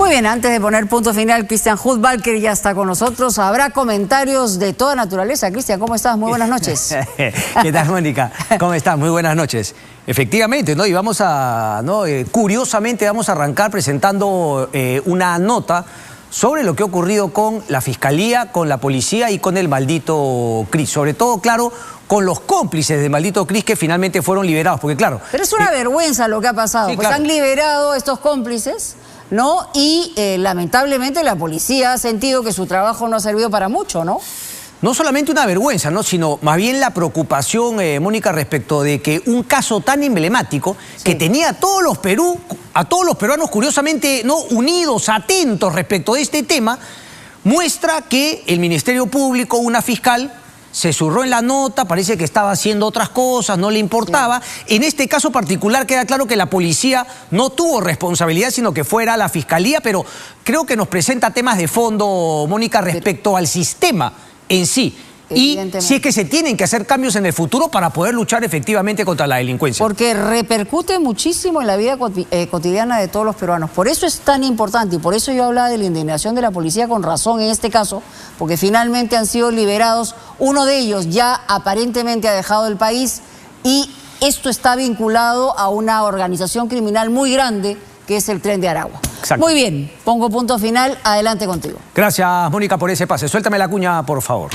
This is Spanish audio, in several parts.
Muy bien, antes de poner punto final, Cristian Hudvalker ya está con nosotros. Habrá comentarios de toda naturaleza. Cristian, ¿cómo estás? Muy buenas noches. ¿Qué tal, Mónica? ¿Cómo estás? Muy buenas noches. Efectivamente, ¿no? Y vamos a, curiosamente vamos a arrancar presentando una nota sobre lo que ha ocurrido con la Fiscalía, con la Policía y con el maldito Cris. Sobre todo, claro, con los cómplices del maldito Cris que finalmente fueron liberados, porque claro... Pero es una vergüenza lo que ha pasado, sí, pues claro. Han liberado a estos cómplices, ¿no? Y lamentablemente la policía ha sentido que su trabajo no ha servido para mucho, ¿no? No solamente una vergüenza, ¿no? Sino más bien la preocupación, Mónica, respecto de que un caso tan emblemático que tenía a todos los peruanos curiosamente no unidos, atentos respecto de este tema, muestra que el Ministerio Público, una fiscal, se zurró en la nota, parece que estaba haciendo otras cosas, no le importaba. Sí. En este caso particular queda claro que la policía no tuvo responsabilidad, sino que fuera la Fiscalía, pero creo que nos presenta temas de fondo, Mónica, respecto al sistema en sí. Y si es que se tienen que hacer cambios en el futuro para poder luchar efectivamente contra la delincuencia. Porque repercute muchísimo en la vida cotidiana de todos los peruanos. Por eso es tan importante y por eso yo hablaba de la indignación de la policía con razón en este caso, porque finalmente han sido liberados. Uno de ellos ya aparentemente ha dejado el país y esto está vinculado a una organización criminal muy grande que es el Tren de Aragua. Exacto. Muy bien, pongo punto final. Adelante contigo. Gracias, Mónica, por ese pase. Suéltame la cuña, por favor.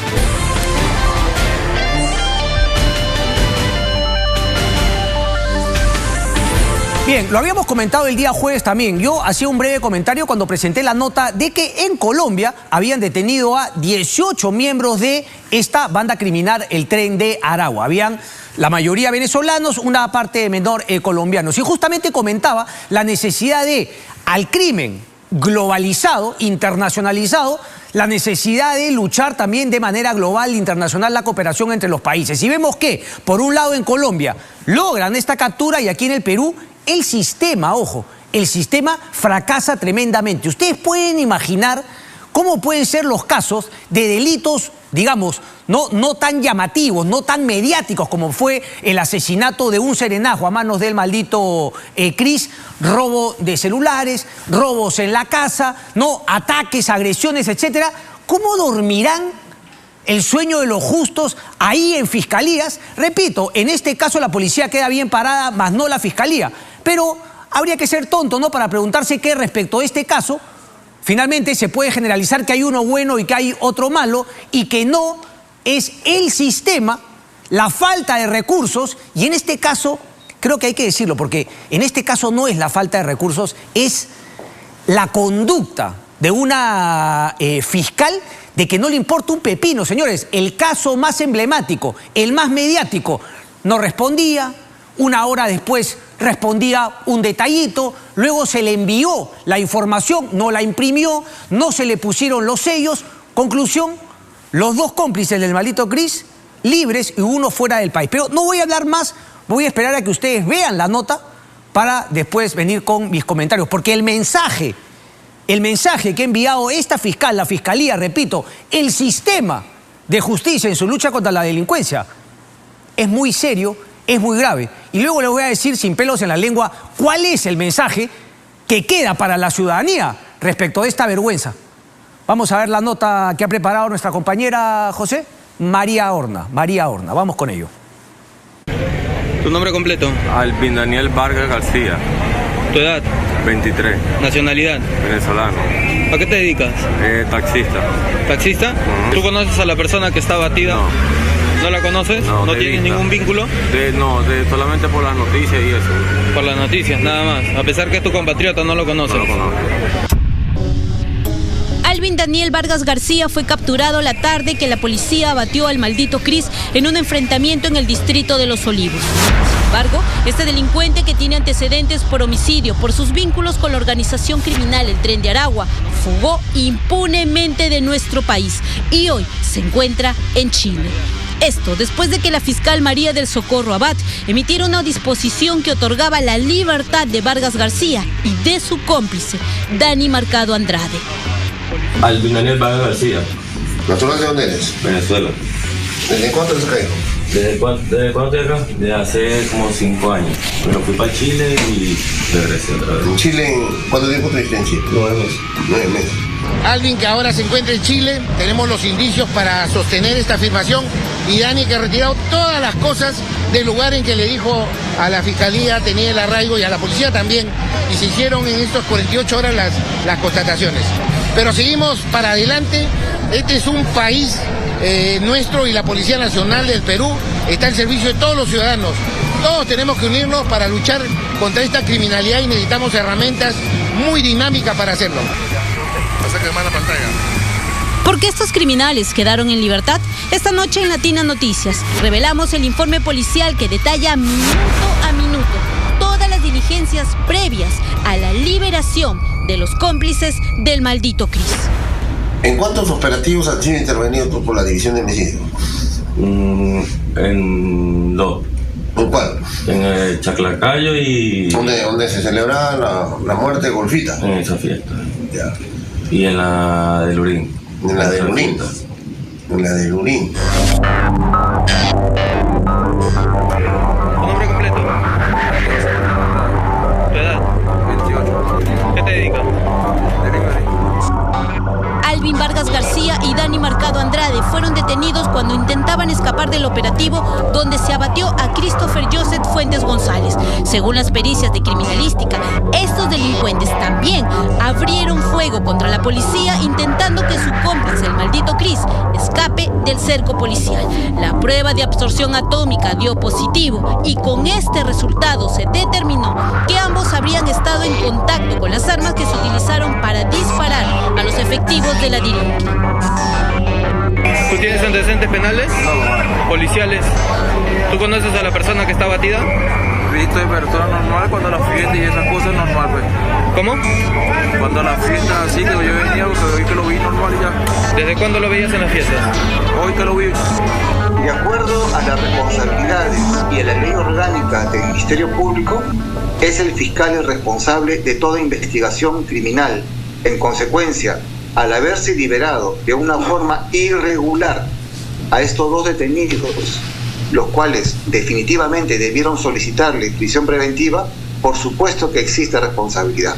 Bien, lo habíamos comentado el día jueves también. Yo hacía un breve comentario cuando presenté la nota de que en Colombia habían detenido a 18 miembros de esta banda criminal, el Tren de Aragua. Habían la mayoría venezolanos, una parte menor colombianos. Y justamente comentaba la necesidad de, al crimen globalizado, internacionalizado, la necesidad de luchar también de manera global, internacional, la cooperación entre los países. Y vemos que, por un lado en Colombia, logran esta captura y aquí en el Perú, el sistema, ojo, el sistema fracasa tremendamente. Ustedes pueden imaginar cómo pueden ser los casos de delitos, digamos, no tan llamativos, no tan mediáticos como fue el asesinato de un serenajo a manos del maldito Cris, robo de celulares, robos en la casa, no, ataques, agresiones, etcétera. ¿Cómo dormirán el sueño de los justos ahí en fiscalías? Repito, en este caso la policía queda bien parada, más no la fiscalía. Pero habría que ser tonto, ¿no?, para preguntarse que respecto a este caso, finalmente se puede generalizar que hay uno bueno y que hay otro malo y que no es el sistema, la falta de recursos, y en este caso, creo que hay que decirlo, porque en este caso no es la falta de recursos, es la conducta de una fiscal de que no le importa un pepino. Señores, el caso más emblemático, el más mediático, no respondía, una hora después respondía un detallito, luego se le envió la información, no la imprimió, no se le pusieron los sellos. Conclusión, los dos cómplices del maldito Cris libres y uno fuera del país. Pero no voy a hablar más, voy a esperar a que ustedes vean la nota para después venir con mis comentarios, porque el mensaje que ha enviado esta fiscal, la fiscalía, repito, el sistema de justicia en su lucha contra la delincuencia, es muy serio, es muy grave. Y luego les voy a decir sin pelos en la lengua cuál es el mensaje que queda para la ciudadanía respecto de esta vergüenza. Vamos a ver la nota que ha preparado nuestra compañera José, María Horna. Vamos con ello. ¿Tu nombre completo? Alvin Daniel Vargas García. ¿Tu edad? 23. ¿Nacionalidad? Venezolano. ¿A qué te dedicas? Taxista. ¿Taxista? ¿Tú conoces a la persona que está batida? No. ¿No la conoces? ¿No tienes ningún vínculo? Solamente por las noticias y eso. Por las noticias, nada más. A pesar que es tu compatriota, no lo conoces. No lo conozco. Alvin Daniel Vargas García fue capturado la tarde que la policía abatió al maldito Cris en un enfrentamiento en el distrito de Los Olivos. Sin embargo, este delincuente, que tiene antecedentes por homicidio por sus vínculos con la organización criminal El Tren de Aragua, fugó impunemente de nuestro país y hoy se encuentra en Chile. Esto después de que la fiscal María del Socorro Abad emitiera una disposición que otorgaba la libertad de Vargas García y de su cómplice, Dani Mercado Andrade. Alvin Daniel Vargas García. ¿Natural de dónde eres? Venezuela. ¿Desde cuánto eres caído? ¿Desde cuándo estoy acá? Desde hace como 5 años. Pero fui para Chile y regresé otra vez. ¿En Chile? ¿Cuánto tiempo estuviste en Chile? 9 meses. 9 meses. Alvin, que ahora se encuentra en Chile, tenemos los indicios para sostener esta afirmación, y Dani, que ha retirado todas las cosas del lugar en que le dijo a la fiscalía tenía el arraigo, y a la policía también, y se hicieron en estas 48 horas las constataciones. Pero seguimos para adelante. Este es un país nuestro, y la Policía Nacional del Perú está al servicio de todos los ciudadanos. Todos tenemos que unirnos para luchar contra esta criminalidad, y necesitamos herramientas muy dinámicas para hacerlo. ¿Por qué estos criminales quedaron en libertad? Esta noche en Latina Noticias revelamos el informe policial que detalla minuto a minuto todas las diligencias previas a la liberación de los cómplices del maldito Cris. ¿En cuántos operativos has sido intervenido tú por la división de homicidio? En 2. ¿En cuál? En el Chaclacayo y... ¿Dónde se celebraba la muerte de Golfita? En esa fiesta. Ya. Y en la de Lurín. En la de Lurín. En la de Lurín. ¿Tu nombre completo? ¿Tu edad? 28. ¿Qué te dedicas? Alvin Vargas García y Dani Mercado Andrade fueron detenidos cuando intentaban escapar del operativo donde se abatió a Christopher Joseph Fuentes González. Según las pericias de criminalística, estos delincuentes también abrieron fuego contra la policía intentando que su cómplice, el maldito Cris, escape del cerco policial. La prueba de absorción atómica dio positivo, y con este resultado se determinó que ambos habrían estado en contacto con las armas que se utilizaron para disparar a los efectivos de la Dirincri. ¿Tú tienes antecedentes penales? No. ¿Policiales? ¿Tú conoces a la persona que está abatida? Visto de persona normal cuando la fiesta y esas cosas normal, pues. ¿Cómo? Cuando la fiesta así que yo venía, porque hoy que lo vi normal y ya. ¿Desde cuándo lo veías en las fiestas? Hoy que lo vi. De acuerdo a las responsabilidades y a la ley orgánica del Ministerio Público, es el fiscal el responsable de toda investigación criminal. En consecuencia, al haberse liberado de una forma irregular a estos 2 detenidos, los cuales definitivamente debieron solicitarle prisión preventiva, por supuesto que existe responsabilidad.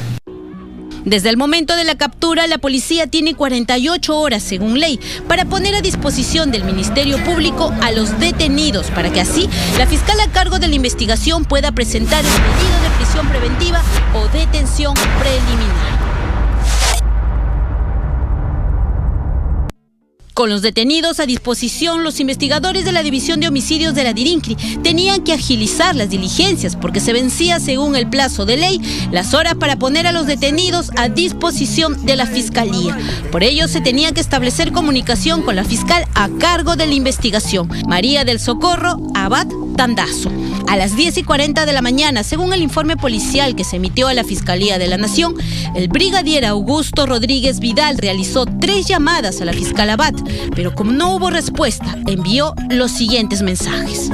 Desde el momento de la captura, la policía tiene 48 horas, según ley, para poner a disposición del Ministerio Público a los detenidos, para que así la fiscal a cargo de la investigación pueda presentar el pedido de prisión preventiva o detención preliminar. Con los detenidos a disposición, los investigadores de la División de Homicidios de la Dirincri tenían que agilizar las diligencias porque se vencía, según el plazo de ley, las horas para poner a los detenidos a disposición de la Fiscalía. Por ello, se tenía que establecer comunicación con la fiscal a cargo de la investigación, María del Socorro Abad Tandazo. A las 10:40 de la mañana, según el informe policial que se emitió a la Fiscalía de la Nación, el brigadier Augusto Rodríguez Vidal realizó 3 llamadas a la fiscal Abad, pero como no hubo respuesta, envió los siguientes mensajes.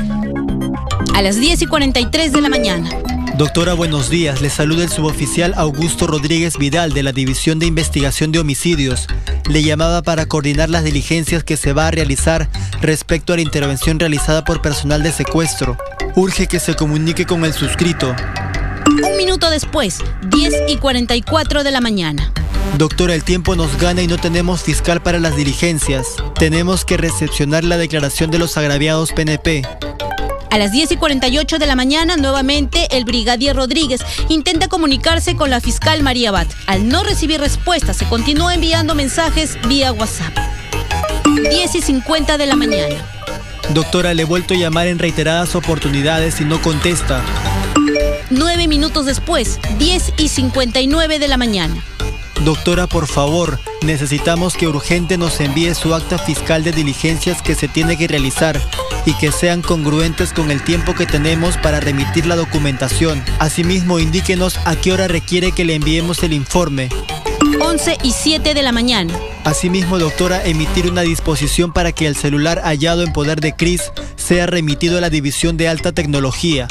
A las 10:43 de la mañana. Doctora, buenos días. Le saluda el suboficial Augusto Rodríguez Vidal de la División de Investigación de Homicidios. Le llamaba para coordinar las diligencias que se va a realizar respecto a la intervención realizada por personal de secuestro. Urge que se comunique con el suscrito. Un minuto después, 10:44 de la mañana. Doctora, el tiempo nos gana y no tenemos fiscal para las diligencias. Tenemos que recepcionar la declaración de los agraviados PNP. A las 10:48 de la mañana, nuevamente, el brigadier Rodríguez intenta comunicarse con la fiscal María Abad. Al no recibir respuesta, se continúa enviando mensajes vía WhatsApp. 10:50 de la mañana. Doctora, le he vuelto a llamar en reiteradas oportunidades y no contesta. 9 minutos después, 10:59 de la mañana. Doctora, por favor, necesitamos que urgente nos envíe su acta fiscal de diligencias que se tiene que realizar y que sean congruentes con el tiempo que tenemos para remitir la documentación. Asimismo, indíquenos a qué hora requiere que le enviemos el informe. 11:07 de la mañana. Asimismo, doctora, emitir una disposición para que el celular hallado en poder de Cris sea remitido a la División de Alta Tecnología.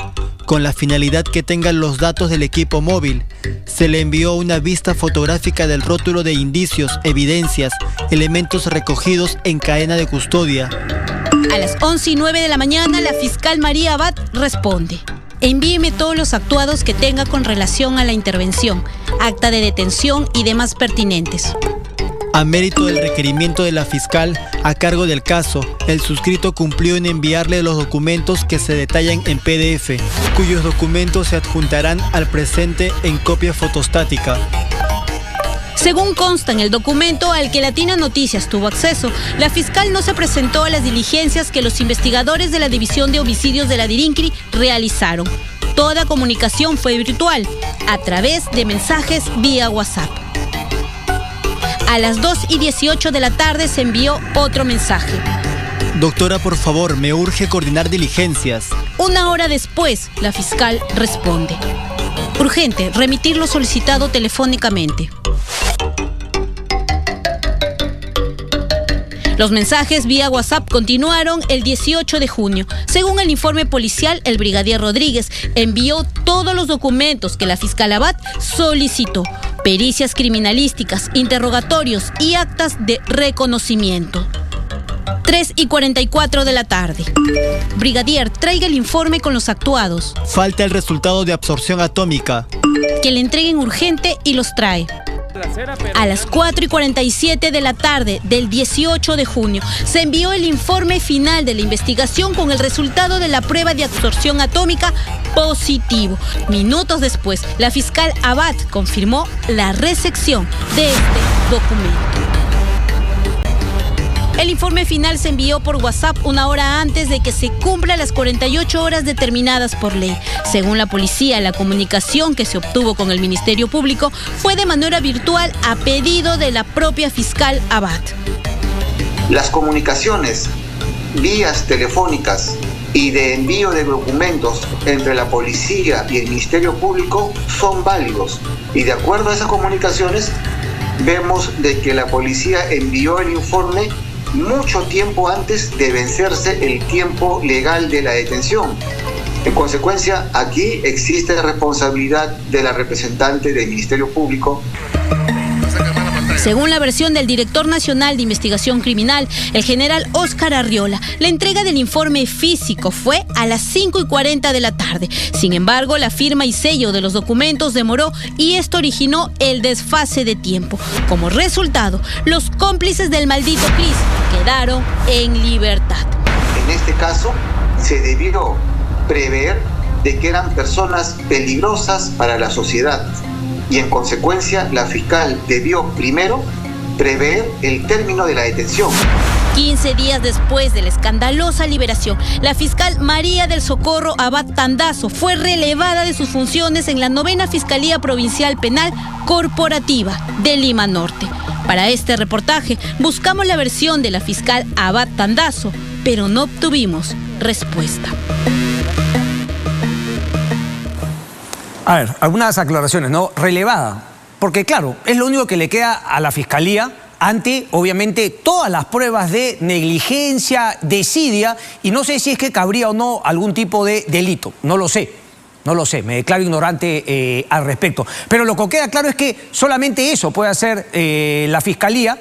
con la finalidad que tengan los datos del equipo móvil. Se le envió una vista fotográfica del rótulo de indicios, evidencias, elementos recogidos en cadena de custodia. A las 11:09 de la mañana, la fiscal María Abad responde: envíeme todos los actuados que tenga con relación a la intervención, acta de detención y demás pertinentes. A mérito del requerimiento de la fiscal a cargo del caso, el suscrito cumplió en enviarle los documentos que se detallan en PDF, cuyos documentos se adjuntarán al presente en copia fotostática. Según consta en el documento al que Latina Noticias tuvo acceso, la fiscal no se presentó a las diligencias que los investigadores de la División de Homicidios de la DIRINCRI realizaron. Toda comunicación fue virtual, a través de mensajes vía WhatsApp. A las 2:18 de la tarde se envió otro mensaje. Doctora, por favor, me urge coordinar diligencias. Una hora después, la fiscal responde: urgente, remitir lo solicitado telefónicamente. Los mensajes vía WhatsApp continuaron el 18 de junio. Según el informe policial, el brigadier Rodríguez envió todos los documentos que la fiscal Abad solicitó: pericias criminalísticas, interrogatorios y actas de reconocimiento. 3:44 de la tarde. Brigadier, traiga el informe con los actuados. Falta el resultado de absorción atómica. Que le entreguen urgente y los trae. A las 4:47 de la tarde del 18 de junio se envió el informe final de la investigación con el resultado de la prueba de absorción atómica positivo. Minutos después, la fiscal Abad confirmó la recepción de este documento. El informe final se envió por WhatsApp una hora antes de que se cumplan las 48 horas determinadas por ley. Según la policía, la comunicación que se obtuvo con el Ministerio Público fue de manera virtual a pedido de la propia fiscal Abad. Las comunicaciones, vías telefónicas y de envío de documentos entre la policía y el Ministerio Público son válidos. Y de acuerdo a esas comunicaciones, vemos de que la policía envió el informe mucho tiempo antes de vencerse el tiempo legal de la detención. En consecuencia, aquí existe responsabilidad de la representante del Ministerio Público. Según la versión del director nacional de investigación criminal, el general Óscar Arriola, la entrega del informe físico fue a las 5:40 de la tarde. Sin embargo, la firma y sello de los documentos demoró y esto originó el desfase de tiempo. Como resultado, los cómplices del maldito Cris quedaron en libertad. En este caso, se debió prever de que eran personas peligrosas para la sociedad. Y en consecuencia, la fiscal debió primero prever el término de la detención. 15 días después de la escandalosa liberación, la fiscal María del Socorro Abad Tandazo fue relevada de sus funciones en la 9ª Fiscalía Provincial Penal Corporativa de Lima Norte. Para este reportaje, buscamos la versión de la fiscal Abad Tandazo, pero no obtuvimos respuesta. A ver, algunas aclaraciones, ¿no? Relevada, porque claro, es lo único que le queda a la Fiscalía ante, obviamente, todas las pruebas de negligencia, desidia, y no sé si es que cabría o no algún tipo de delito, no lo sé, me declaro ignorante al respecto. Pero lo que queda claro es que solamente eso puede hacer la Fiscalía,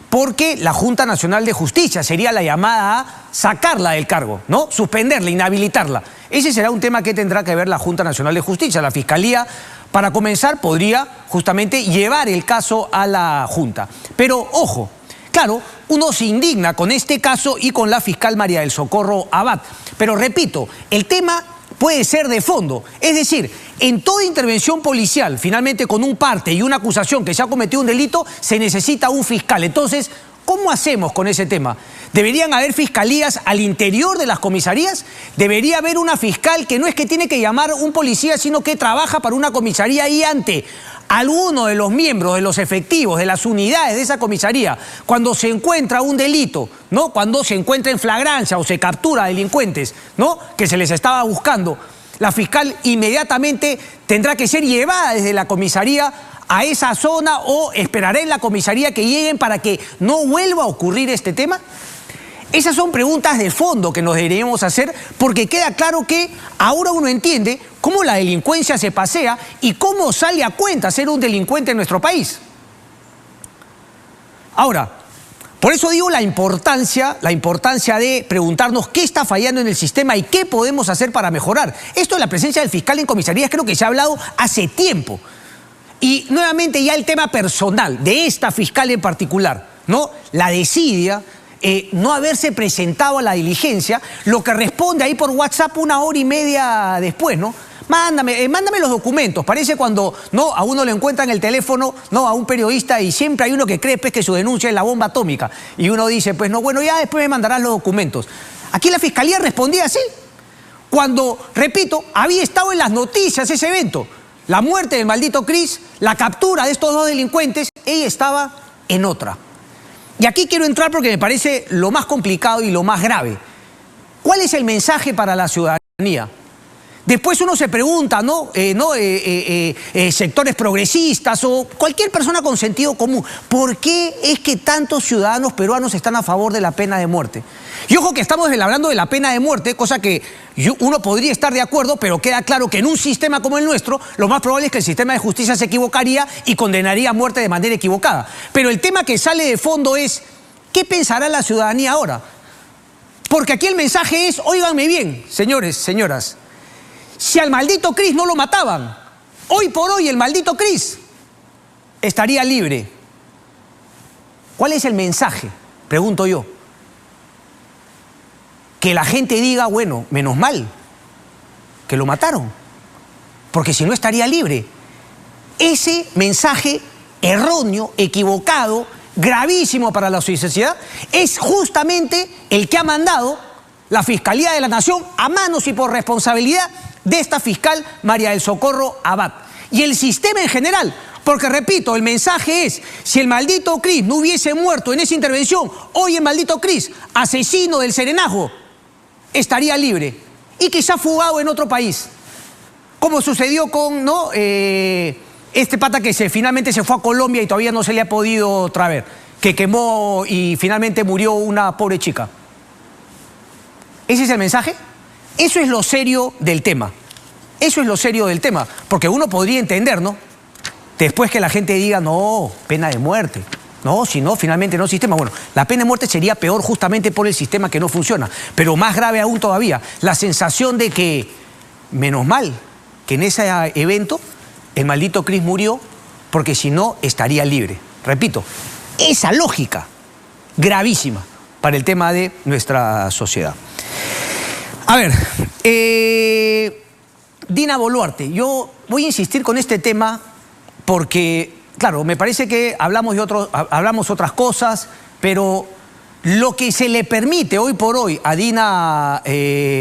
porque la Junta Nacional de Justicia sería la llamada a sacarla del cargo, ¿no? Suspenderla, inhabilitarla. Ese será un tema que tendrá que ver la Junta Nacional de Justicia. La Fiscalía, para comenzar, podría justamente llevar el caso a la Junta. Pero, ojo, claro, uno se indigna con este caso y con la fiscal María del Socorro Abad. Pero repito, el tema puede ser de fondo. Es decir, en toda intervención policial, finalmente con un parte y una acusación que se ha cometido un delito, se necesita un fiscal. Entonces, ¿cómo hacemos con ese tema? ¿Deberían haber fiscalías al interior de las comisarías? ¿Debería haber una fiscal que no es que tiene que llamar un policía, sino que trabaja para una comisaría y ante alguno de los miembros, de los efectivos, de las unidades de esa comisaría, cuando se encuentra un delito, ¿no? Cuando se encuentra en flagrancia o se captura a delincuentes, ¿no? Que se les estaba buscando, la fiscal inmediatamente tendrá que ser llevada desde la comisaría a esa zona o esperará en la comisaría que lleguen para que no vuelva a ocurrir este tema? Esas son preguntas de fondo que nos deberíamos hacer, porque queda claro que ahora uno entiende cómo la delincuencia se pasea y cómo sale a cuenta ser un delincuente en nuestro país. Ahora, por eso digo la importancia de preguntarnos qué está fallando en el sistema y qué podemos hacer para mejorar. Esto de la presencia del fiscal en comisarías creo que se ha hablado hace tiempo. Y nuevamente ya el tema personal de esta fiscal en particular, ¿no? La desidia, no haberse presentado a la diligencia, lo que responde ahí por WhatsApp 1 hora y media después, ¿no? Mándame los documentos. Parece cuando no a uno le encuentran el teléfono, no, a un periodista, y siempre hay uno que cree pues, que su denuncia es la bomba atómica. Y uno dice, pues no, bueno, ya después me mandarás los documentos. Aquí la fiscalía respondía así. Cuando, repito, había estado en las noticias ese evento. La muerte del maldito Cris, la captura de estos dos delincuentes, ella estaba en otra. Y aquí quiero entrar porque me parece lo más complicado y lo más grave. ¿Cuál es el mensaje para la ciudadanía? Después uno se pregunta, sectores progresistas o cualquier persona con sentido común, ¿por qué es que tantos ciudadanos peruanos están a favor de la pena de muerte? Y ojo que estamos hablando de la pena de muerte, cosa que uno podría estar de acuerdo, pero queda claro que en un sistema como el nuestro, lo más probable es que el sistema de justicia se equivocaría y condenaría a muerte de manera equivocada. Pero el tema que sale de fondo es, ¿qué pensará la ciudadanía ahora? Porque aquí el mensaje es, óiganme bien, señores, señoras, si al maldito Cris no lo mataban, hoy por hoy el maldito Cris estaría libre. ¿Cuál es el mensaje? Pregunto yo. Que la gente diga, bueno, menos mal que lo mataron, porque si no estaría libre. Ese mensaje erróneo, equivocado, gravísimo para la sociedad, es justamente el que ha mandado la Fiscalía de la Nación a manos y por responsabilidad de esta fiscal María del Socorro Abad. Y el sistema en general, porque repito, el mensaje es, si el maldito Cris no hubiese muerto en esa intervención, hoy el maldito Cris, asesino del Serenazgo, estaría libre y quizá fugado en otro país, como sucedió con este pata que finalmente se fue a Colombia y todavía no se le ha podido traer, que quemó y finalmente murió una pobre chica. ¿Ese es el mensaje? Eso es lo serio del tema. Eso es lo serio del tema. Porque uno podría entender, ¿no? Después que la gente diga, no, pena de muerte. No, si no, finalmente no sistema. Bueno, la pena de muerte sería peor justamente por el sistema que no funciona. Pero más grave aún todavía, la sensación de que, menos mal, que en ese evento el maldito Cris murió, porque si no, estaría libre. Repito, esa lógica gravísima para el tema de nuestra sociedad. A ver, Dina Boluarte, yo voy a insistir con este tema porque, claro, me parece que hablamos otras cosas, pero lo que se le permite hoy por hoy a Dina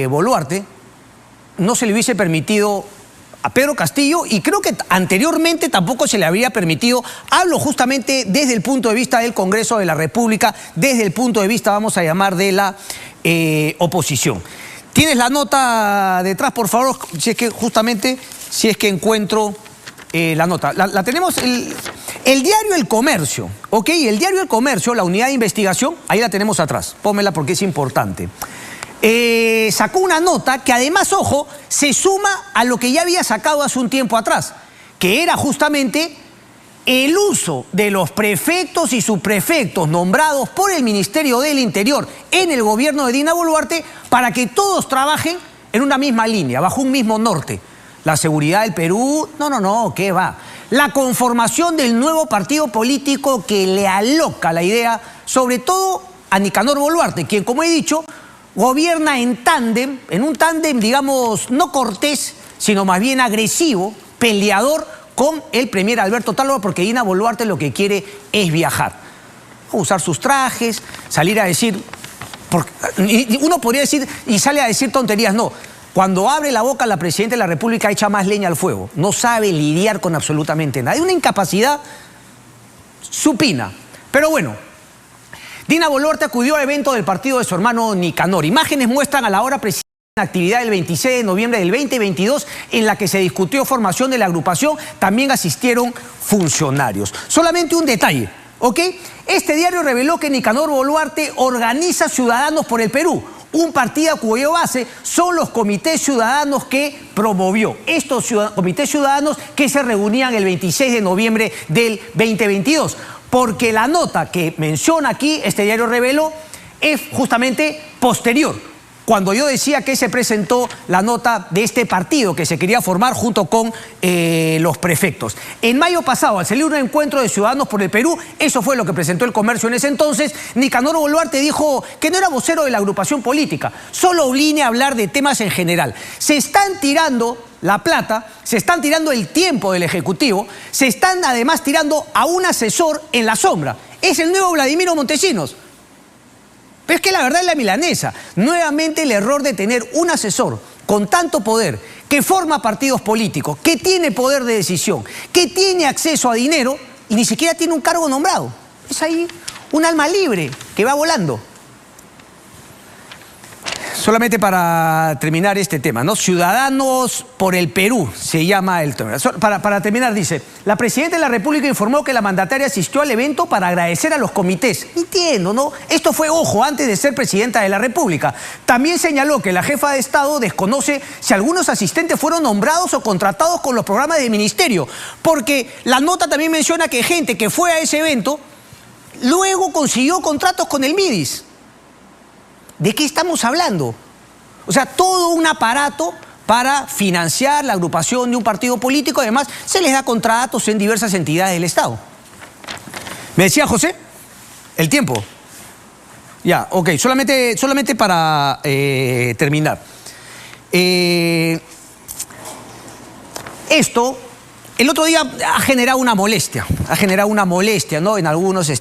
Boluarte no se le hubiese permitido a Pedro Castillo y creo que anteriormente tampoco se le habría permitido. Hablo justamente desde el punto de vista del Congreso de la República, desde el punto de vista, vamos a llamar, de la oposición. ¿Tienes la nota detrás, por favor? Si es que encuentro la nota. La tenemos, el diario El Comercio, ¿ok? El diario El Comercio, la unidad de investigación, ahí la tenemos atrás. Pónmela porque es importante. Sacó una nota que además, ojo, se suma a lo que ya había sacado hace un tiempo atrás, que era justamente el uso de los prefectos y subprefectos nombrados por el Ministerio del Interior en el gobierno de Dina Boluarte para que todos trabajen en una misma línea, bajo un mismo norte. La seguridad del Perú, no, ¿qué va? La conformación del nuevo partido político que le aloca la idea, sobre todo a Nicanor Boluarte, quien, como he dicho, gobierna en un tándem, digamos, no cortés, sino más bien agresivo, peleador con el premier Alberto Tálora, porque Dina Boluarte lo que quiere es viajar, usar sus trajes, salir a decir, uno podría decir, y sale a decir tonterías, no. Cuando abre la boca la presidenta de la República echa más leña al fuego, no sabe lidiar con absolutamente nada, hay una incapacidad supina. Pero bueno, Dina Boluarte acudió al evento del partido de su hermano Nicanor. Imágenes muestran a la hora presidenta una actividad del 26 de noviembre del 2022 en la que se discutió formación de la agrupación. También asistieron funcionarios. Solamente un detalle, ¿ok? Este diario reveló que Nicanor Boluarte organiza Ciudadanos por el Perú, un partido cuya base son los comités ciudadanos que promovió. Estos comités ciudadanos que se reunían el 26 de noviembre del 2022. Porque la nota que menciona aquí, este diario reveló, es justamente posterior. Cuando yo decía que se presentó la nota de este partido que se quería formar junto con los prefectos. En mayo pasado, al salir un encuentro de Ciudadanos por el Perú, eso fue lo que presentó El Comercio en ese entonces, Nicanor Boluarte dijo que no era vocero de la agrupación política, solo vine a hablar de temas en general. Se están tirando la plata, se están tirando el tiempo del Ejecutivo, se están además tirando a un asesor en la sombra. Es el nuevo Vladimiro Montesinos. Pero es que la verdad es la milanesa. Nuevamente el error de tener un asesor con tanto poder, que forma partidos políticos, que tiene poder de decisión, que tiene acceso a dinero y ni siquiera tiene un cargo nombrado. Es ahí un alma libre que va volando. Solamente para terminar este tema, ¿no? Ciudadanos por el Perú se llama el tema. Para terminar, dice, la Presidenta de la República informó que la mandataria asistió al evento para agradecer a los comités. Entiendo, ¿no? Esto fue, ojo, antes de ser Presidenta de la República. También señaló que la jefa de Estado desconoce si algunos asistentes fueron nombrados o contratados con los programas del ministerio. Porque la nota también menciona que gente que fue a ese evento luego consiguió contratos con el MIDIS. ¿De qué estamos hablando? O sea, todo un aparato para financiar la agrupación de un partido político. Además, se les da contratos en diversas entidades del Estado. ¿Me decía José? El tiempo. Ya, ok. Solamente para terminar. Esto, el otro día ha generado una molestia, ¿no? En algunos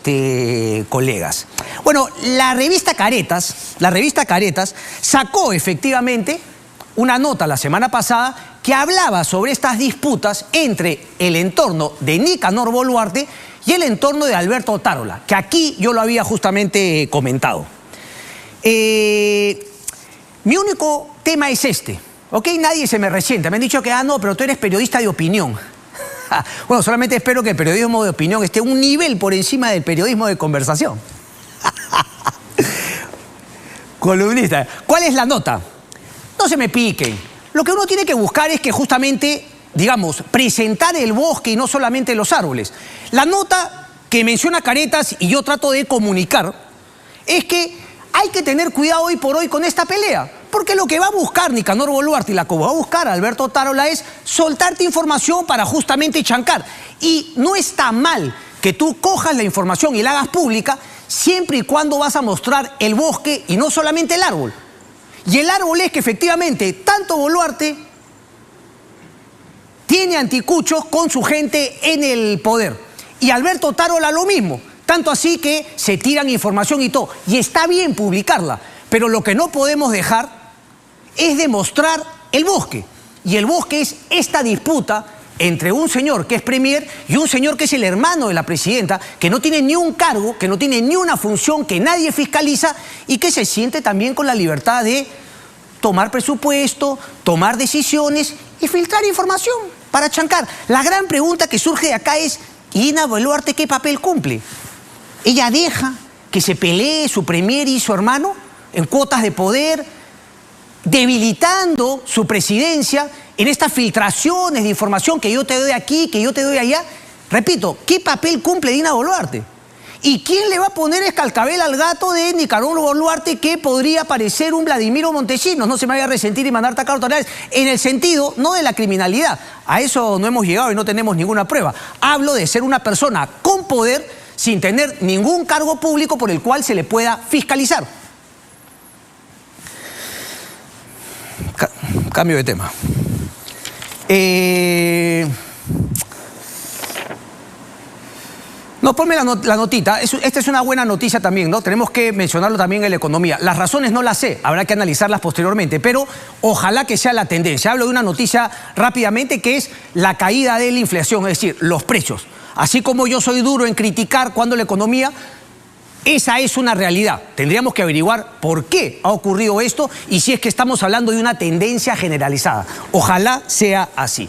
colegas. Bueno, la revista Caretas sacó efectivamente una nota la semana pasada que hablaba sobre estas disputas entre el entorno de Nicanor Boluarte y el entorno de Alberto Otárola, que aquí yo lo había justamente comentado. Mi único tema es este, ¿ok? Nadie se me resienta, me han dicho que, no, pero tú eres periodista de opinión. Bueno, solamente espero que el periodismo de opinión esté un nivel por encima del periodismo de conversación. Columnista, ¿cuál es la nota? No se me piquen. Lo que uno tiene que buscar es que justamente, digamos, presentar el bosque y no solamente los árboles. La nota que menciona Caretas y yo trato de comunicar es que hay que tener cuidado hoy por hoy con esta pelea. Porque lo que va a buscar Nicanor Boluarte y la que va a buscar Alberto Otárola es soltarte información para justamente chancar. Y no está mal que tú cojas la información y la hagas pública siempre y cuando vas a mostrar el bosque y no solamente el árbol. Y el árbol es que efectivamente tanto Boluarte tiene anticuchos con su gente en el poder. Y Alberto Otárola lo mismo. Tanto así que se tiran información y todo. Y está bien publicarla. Pero lo que no podemos dejar es demostrar el bosque. Y el bosque es esta disputa entre un señor que es premier y un señor que es el hermano de la presidenta, que no tiene ni un cargo, que no tiene ni una función, que nadie fiscaliza y que se siente también con la libertad de tomar presupuesto, tomar decisiones y filtrar información para chancar. La gran pregunta que surge de acá es, ¿y Dina Boluarte qué papel cumple? ¿Ella deja que se pelee su premier y su hermano en cuotas de poder, debilitando su presidencia en estas filtraciones de información que yo te doy aquí, que yo te doy allá? Repito, ¿qué papel cumple Dina Boluarte? ¿Y quién le va a poner escalcabel al gato de Nicanor Boluarte que podría parecer un Vladimiro Montesinos? No se me vaya a resentir y mandar tacaros tonales, en el sentido no de la criminalidad. A eso no hemos llegado y no tenemos ninguna prueba. Hablo de ser una persona con poder sin tener ningún cargo público por el cual se le pueda fiscalizar. Cambio de tema. No, ponme la notita. Esta es una buena noticia también, ¿no? Tenemos que mencionarlo también en la economía. Las razones no las sé, habrá que analizarlas posteriormente, pero ojalá que sea la tendencia. Hablo de una noticia rápidamente que es la caída de la inflación, es decir, los precios. Así como yo soy duro en criticar cuando la economía, esa es una realidad. Tendríamos que averiguar por qué ha ocurrido esto y si es que estamos hablando de una tendencia generalizada. Ojalá sea así.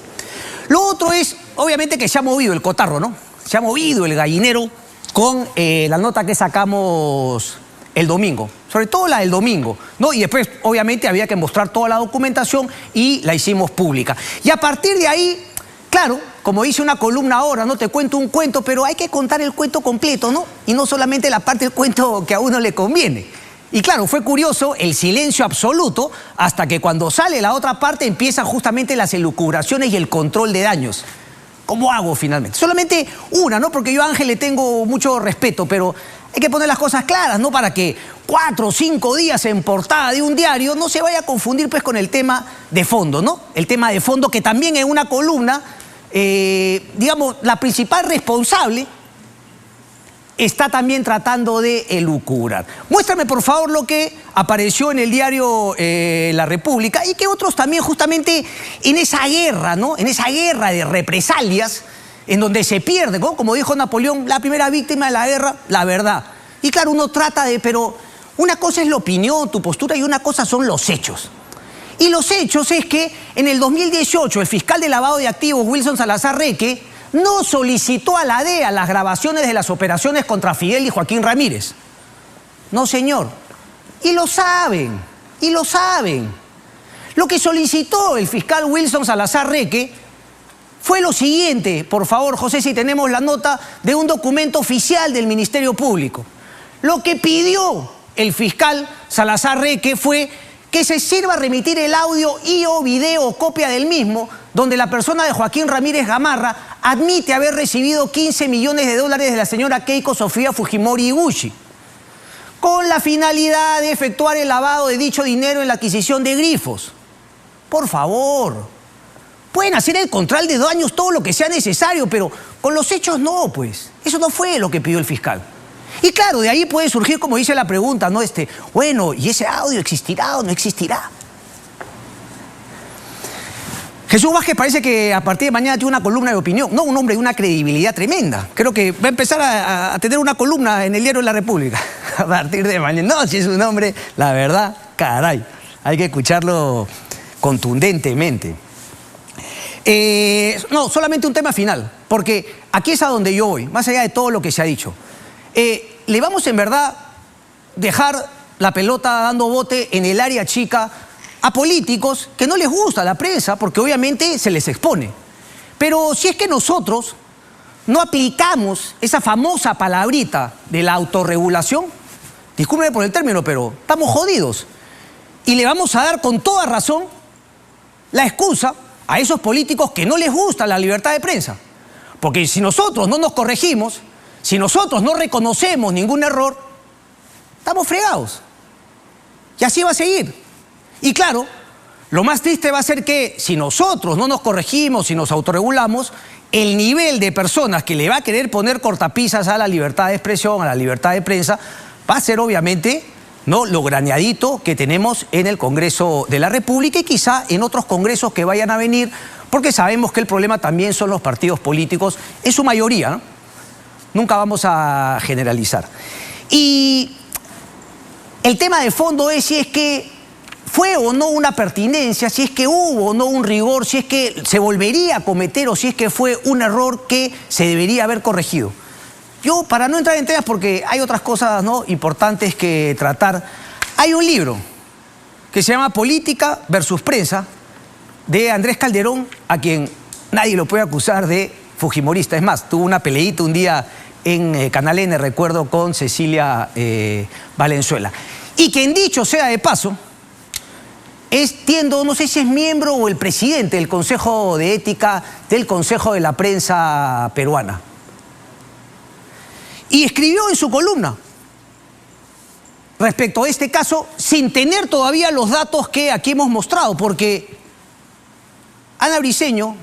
Lo otro es, obviamente, que se ha movido el cotarro, ¿no? Se ha movido el gallinero con la nota que sacamos el domingo, sobre todo la del domingo, ¿no? Y después, obviamente, había que mostrar toda la documentación y la hicimos pública. Y a partir de ahí, claro, como dice una columna ahora, no te cuento un cuento, pero hay que contar el cuento completo, ¿no? Y no solamente la parte del cuento que a uno le conviene. Y claro, fue curioso el silencio absoluto hasta que cuando sale la otra parte empiezan justamente las elucubraciones y el control de daños. ¿Cómo hago finalmente? Solamente una, ¿no? Porque yo a Ángel le tengo mucho respeto, pero hay que poner las cosas claras, ¿no? Para que 4 o 5 días en portada de un diario no se vaya a confundir pues con el tema de fondo, ¿no? El tema de fondo que también en una columna, digamos, la principal responsable está también tratando de elucubrar. Muéstrame, por favor, lo que apareció en el diario La República y que otros también justamente en esa guerra, ¿no? En esa guerra de represalias en donde se pierde, ¿no? Como dijo Napoleón, la primera víctima de la guerra, la verdad. Y claro, uno trata de, pero una cosa es la opinión, tu postura, y una cosa son los hechos. Y los hechos es que en el 2018 el fiscal de lavado de activos, Wilson Salazar Reque, no solicitó a la DEA las grabaciones de las operaciones contra Fidel y Joaquín Ramírez. No, señor. Y lo saben, y lo saben. Lo que solicitó el fiscal Wilson Salazar Reque fue lo siguiente, por favor, José, si tenemos la nota de un documento oficial del Ministerio Público. Lo que pidió el fiscal Salazar Reque fue que se sirva a remitir el audio y o video o copia del mismo, donde la persona de Joaquín Ramírez Gamarra admite haber recibido 15 millones de dólares de la señora Keiko Sofía Fujimori Iguchi, con la finalidad de efectuar el lavado de dicho dinero en la adquisición de grifos. Por favor, pueden hacer el control de daños todo lo que sea necesario, pero con los hechos no, pues. Eso no fue lo que pidió el fiscal. Y claro, de ahí puede surgir, como dice la pregunta, ¿no? Bueno, ¿y ese audio existirá o no existirá? Jesús Vázquez parece que a partir de mañana tiene una columna de opinión. No, un hombre de una credibilidad tremenda. Creo que va a empezar a tener una columna en el diario de La República a partir de mañana. No, si es un hombre, la verdad, caray, hay que escucharlo contundentemente. No, solamente un tema final, porque aquí es a donde yo voy, más allá de todo lo que se ha dicho. Le vamos en verdad dejar la pelota dando bote en el área chica a políticos que no les gusta la prensa, porque obviamente se les expone. Pero si es que nosotros no aplicamos esa famosa palabrita de la autorregulación, discúlpeme por el término, pero estamos jodidos. Y le vamos a dar con toda razón la excusa a esos políticos que no les gusta la libertad de prensa. Porque si nosotros no nos corregimos, si nosotros no reconocemos ningún error, estamos fregados. Y así va a seguir. Y claro, lo más triste va a ser que si nosotros no nos corregimos, si nos autorregulamos, el nivel de personas que le va a querer poner cortapisas a la libertad de expresión, a la libertad de prensa, va a ser obviamente, ¿no?, lo graneadito que tenemos en el Congreso de la República y quizá en otros congresos que vayan a venir, porque sabemos que el problema también son los partidos políticos, en su mayoría, ¿no? Nunca vamos a generalizar. Y el tema de fondo es si es que fue o no una pertinencia, si es que hubo o no un rigor, si es que se volvería a cometer o si es que fue un error que se debería haber corregido. Yo, para no entrar en temas, porque hay otras cosas, ¿no?, importantes que tratar, hay un libro que se llama Política versus Prensa, de Andrés Calderón, a quien nadie lo puede acusar de fujimorista. Es más, tuvo una peleita un día en Canal N, recuerdo, con Cecilia Valenzuela. Y quien, dicho sea de paso, no sé si es miembro o el presidente del Consejo de Ética del Consejo de la Prensa Peruana. Y escribió en su columna respecto a este caso, sin tener todavía los datos que aquí hemos mostrado, porque Ana Briceño,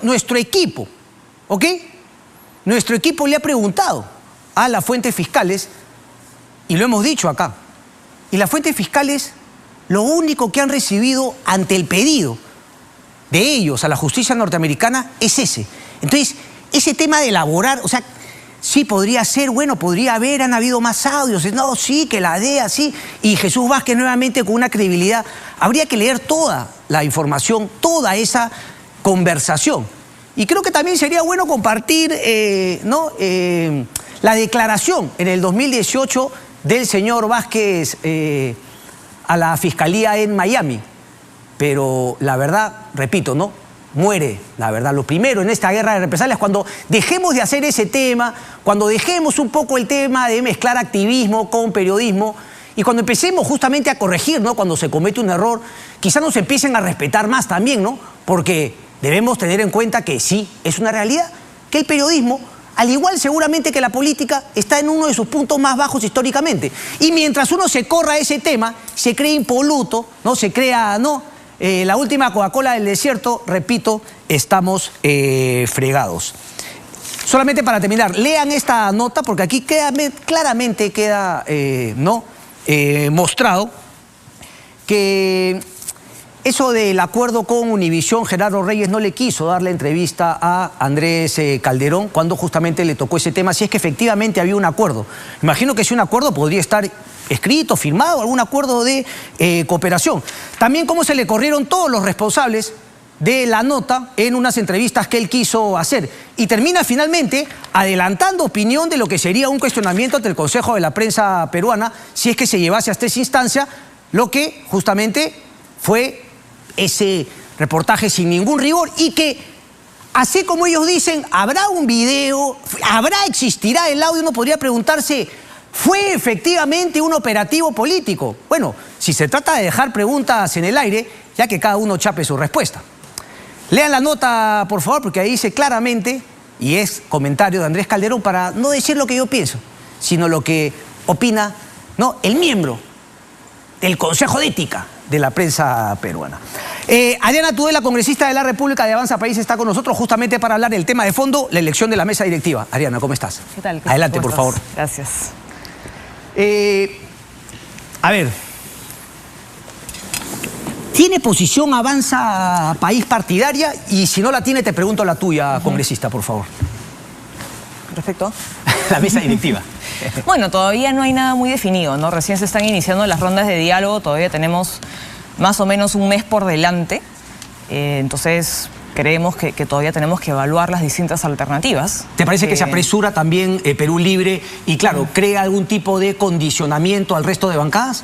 nuestro equipo, ¿ok? Nuestro equipo le ha preguntado a las fuentes fiscales, y lo hemos dicho acá, y las fuentes fiscales lo único que han recibido ante el pedido de ellos a la justicia norteamericana es ese. Entonces, ese tema de elaborar, o sea, sí podría ser, bueno, podría haber, han habido más audios, no, sí, que la DEA, sí, y Jesús Vázquez nuevamente con una credibilidad. Habría que leer toda la información, toda esa conversación. Y creo que también sería bueno compartir, la declaración en el 2018 del señor Vázquez a la Fiscalía en Miami. Pero la verdad, repito, ¿no? Muere, la verdad. Lo primero en esta guerra de represalias, cuando dejemos de hacer ese tema, cuando dejemos un poco el tema de mezclar activismo con periodismo, y cuando empecemos justamente a corregir, ¿no? Cuando se comete un error, quizás nos empiecen a respetar más también, ¿no? Porque debemos tener en cuenta que sí, es una realidad, que el periodismo, al igual seguramente que la política, está en uno de sus puntos más bajos históricamente. Y mientras uno se corra ese tema, se crea impoluto, ¿no? Se crea, ¿no? La última Coca-Cola del desierto, repito, estamos fregados. Solamente para terminar, lean esta nota porque aquí claramente queda mostrado que eso del acuerdo con Univisión, Gerardo Reyes no le quiso dar la entrevista a Andrés Calderón cuando justamente le tocó ese tema, si es que efectivamente había un acuerdo. Imagino que si un acuerdo podría estar escrito, firmado, algún acuerdo de cooperación. También cómo se le corrieron todos los responsables de la nota en unas entrevistas que él quiso hacer. Y termina finalmente adelantando opinión de lo que sería un cuestionamiento ante el Consejo de la Prensa Peruana, si es que se llevase hasta esa instancia, lo que justamente fue ese reportaje sin ningún rigor y que, así como ellos dicen, habrá un video, existirá el audio, uno podría preguntarse, ¿fue efectivamente un operativo político? Bueno, si se trata de dejar preguntas en el aire, ya que cada uno chape su respuesta. Lean la nota, por favor, porque ahí dice claramente, y es comentario de Andrés Calderón, para no decir lo que yo pienso, sino lo que opina, ¿no?, el miembro del Consejo de Ética de la prensa peruana. Adriana Tudela, congresista de la República de Avanza País, está con nosotros justamente para hablar del tema de fondo, la elección de la mesa directiva. Adriana, ¿cómo estás? ¿Qué tal? Adelante, por favor. Gracias. A ver, ¿tiene posición Avanza País partidaria? Y si no la tiene, te pregunto la tuya, congresista, por favor. Perfecto. La mesa directiva. Bueno, todavía no hay nada muy definido, ¿no? Recién se están iniciando las rondas de diálogo, todavía tenemos más o menos un mes por delante, entonces creemos que todavía tenemos que evaluar las distintas alternativas. ¿Te parece que se apresura también Perú Libre y, claro, crea algún tipo de condicionamiento al resto de bancadas?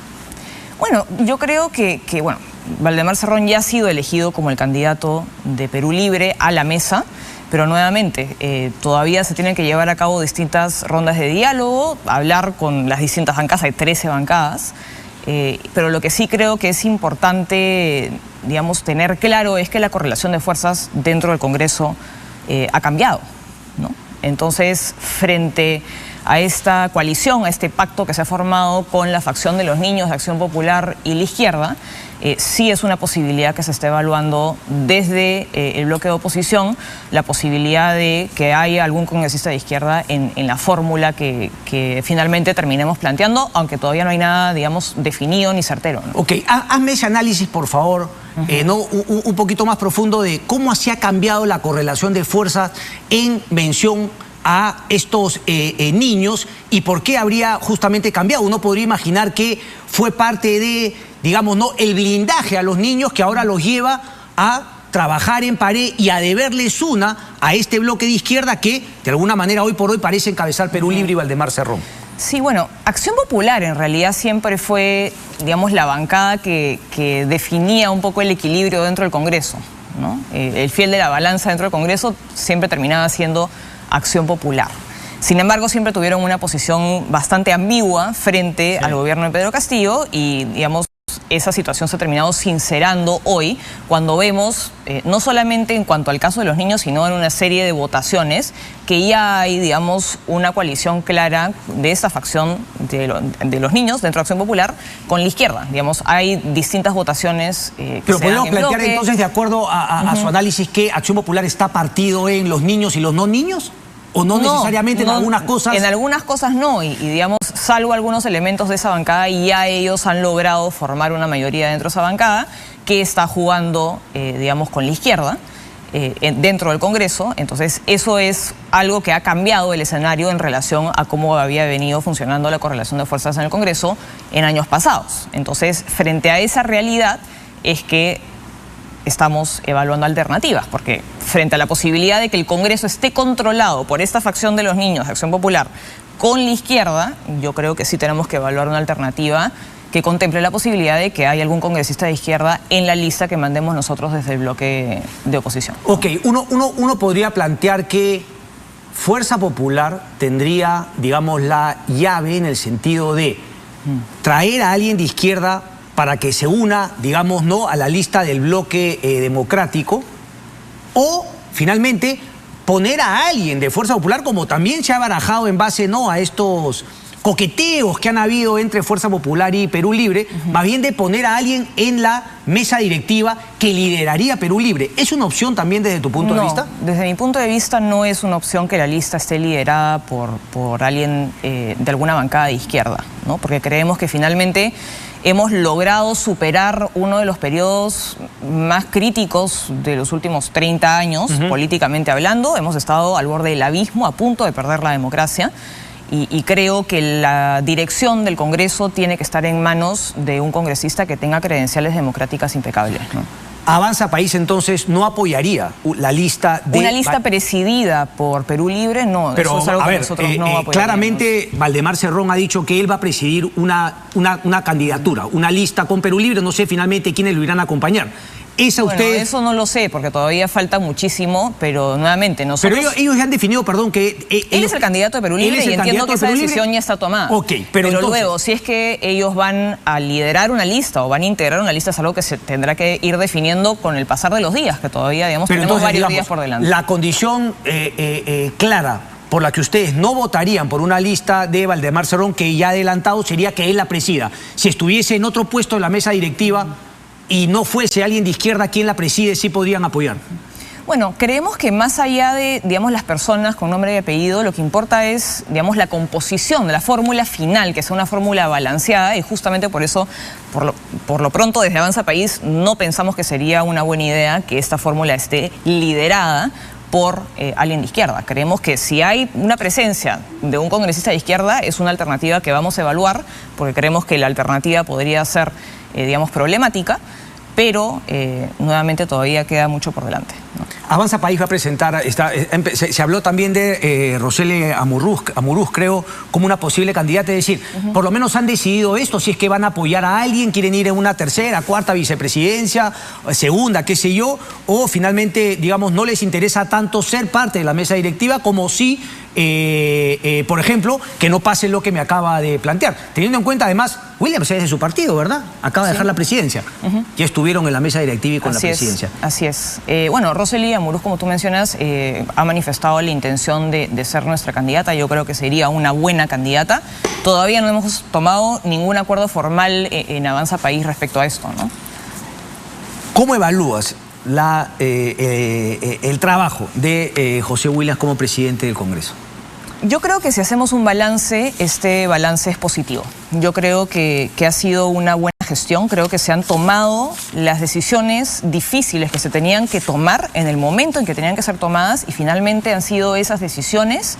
Bueno, yo creo que Valdemar Cerrón ya ha sido elegido como el candidato de Perú Libre a la mesa, pero nuevamente todavía se tienen que llevar a cabo distintas rondas de diálogo, hablar con las distintas bancadas, hay 13 bancadas, pero lo que sí creo que es importante, digamos, tener claro es que la correlación de fuerzas dentro del Congreso ha cambiado, ¿no? Entonces, frente a esta coalición, a este pacto que se ha formado con la facción de los niños de Acción Popular y la izquierda, sí es una posibilidad que se está evaluando desde el bloque de oposición, la posibilidad de que haya algún congresista de izquierda en la fórmula que finalmente terminemos planteando, aunque todavía no hay nada, digamos, definido ni certero, ¿no? Ok, hazme ese análisis, por favor, ¿no? un poquito más profundo de cómo se ha cambiado la correlación de fuerzas en mención a estos niños y por qué habría justamente cambiado. Uno podría imaginar que fue parte de, digamos, ¿no?, el blindaje a los niños que ahora los lleva a trabajar en pared y a deberles una a este bloque de izquierda que, de alguna manera, hoy por hoy parece encabezar Perú Libre y Valdemar Cerrón. Sí, bueno, Acción Popular en realidad siempre fue, digamos, la bancada que definía un poco el equilibrio dentro del Congreso, ¿no? El fiel de la balanza dentro del Congreso siempre terminaba siendo Acción Popular. Sin embargo, siempre tuvieron una posición bastante ambigua frente al gobierno de Pedro Castillo y, digamos, esa situación se ha terminado sincerando hoy cuando vemos, no solamente en cuanto al caso de los niños, sino en una serie de votaciones, que ya hay, digamos, una coalición clara de esa facción de los niños dentro de Acción Popular con la izquierda. Digamos, hay distintas votaciones que Pero se dan podemos en plantear bloque. entonces, de acuerdo a su análisis, que Acción Popular está partido en los niños y los no niños, o no necesariamente en algunas cosas. En algunas cosas no, y digamos, salvo algunos elementos de esa bancada, y ya ellos han logrado formar una mayoría dentro de esa bancada que está jugando, digamos, con la izquierda dentro del Congreso. Entonces, eso es algo que ha cambiado el escenario en relación a cómo había venido funcionando la correlación de fuerzas en el Congreso en años pasados. Entonces, frente a esa realidad es que estamos evaluando alternativas, porque frente a la posibilidad de que el Congreso esté controlado por esta facción de los niños de Acción Popular con la izquierda, yo creo que sí tenemos que evaluar una alternativa que contemple la posibilidad de que haya algún congresista de izquierda en la lista que mandemos nosotros desde el bloque de oposición. Ok, uno podría plantear que Fuerza Popular tendría, digamos, la llave en el sentido de traer a alguien de izquierda para que se una, digamos, ¿no?, a la lista del bloque democrático, o finalmente poner a alguien de Fuerza Popular, como también se ha barajado en base, ¿no?, a estos coqueteos que han habido entre Fuerza Popular y Perú Libre, más bien de poner a alguien en la mesa directiva que lideraría Perú Libre. ¿Es una opción también desde tu punto de vista? Desde mi punto de vista no es una opción que la lista esté liderada por alguien de alguna bancada de izquierda, ¿no? Porque creemos que finalmente hemos logrado superar uno de los periodos más críticos de los últimos 30 años, políticamente hablando. Hemos estado al borde del abismo, a punto de perder la democracia. Y creo que la dirección del Congreso tiene que estar en manos de un congresista que tenga credenciales democráticas impecables, ¿no? Avanza País entonces no apoyaría la lista de... Una lista presidida por Perú Libre, no. Pero eso es algo a que ver, nosotros no apoyaríamos. claramente Valdemar Cerrón ha dicho que él va a presidir una candidatura, una lista con Perú Libre. No sé finalmente quiénes lo irán a acompañar. Bueno, eso no lo sé, porque todavía falta muchísimo, pero nuevamente nosotros... Pero ellos ya han definido, perdón, que... Él es el candidato de Perú Libre y entiendo que esa decisión ya está tomada. Ok, pero entonces... luego, si es que ellos van a liderar una lista o van a integrar una lista, es algo que se tendrá que ir definiendo con el pasar de los días, que todavía, digamos, tenemos varios días por delante. La condición clara por la que ustedes no votarían por una lista de Valdemar Cerrón, que ya ha adelantado, sería que él la presida. Si estuviese en otro puesto en la mesa directiva y no fuese alguien de izquierda quien la preside, sí podrían apoyar. Bueno, creemos que más allá de, digamos, las personas con nombre y apellido, lo que importa es, digamos, la composición de la fórmula final, que sea una fórmula balanceada, y justamente por eso, por lo pronto, desde Avanza País, no pensamos que sería una buena idea que esta fórmula esté liderada por alguien de izquierda. Creemos que si hay una presencia de un congresista de izquierda, es una alternativa que vamos a evaluar, porque creemos que la alternativa podría ser, digamos, problemática, pero nuevamente todavía queda mucho por delante, ¿no? Avanza País va a presentar, se habló también de Roseli Amuruz, creo, como una posible candidata, es decir, por lo menos han decidido esto, si es que van a apoyar a alguien, quieren ir en una tercera, cuarta vicepresidencia, segunda, qué sé yo, o finalmente, digamos, no les interesa tanto ser parte de la mesa directiva como si, por ejemplo, que no pase lo que me acaba de plantear. Teniendo en cuenta, además, Williams es de su partido, ¿verdad? Acaba de dejar la presidencia. Ya estuvieron en la mesa directiva y con la presidencia. Así es. Bueno, Roseli Amuruz, como tú mencionas, ha manifestado la intención de ser nuestra candidata. Yo creo que sería una buena candidata. Todavía no hemos tomado ningún acuerdo formal en Avanza País respecto a esto, ¿no? ¿Cómo evalúas el trabajo de José Williams como presidente del Congreso? Yo creo que si hacemos un balance, este balance es positivo. Yo creo que ha sido una buena gestión. Creo que se han tomado las decisiones difíciles que se tenían que tomar en el momento en que tenían que ser tomadas, y finalmente han sido esas decisiones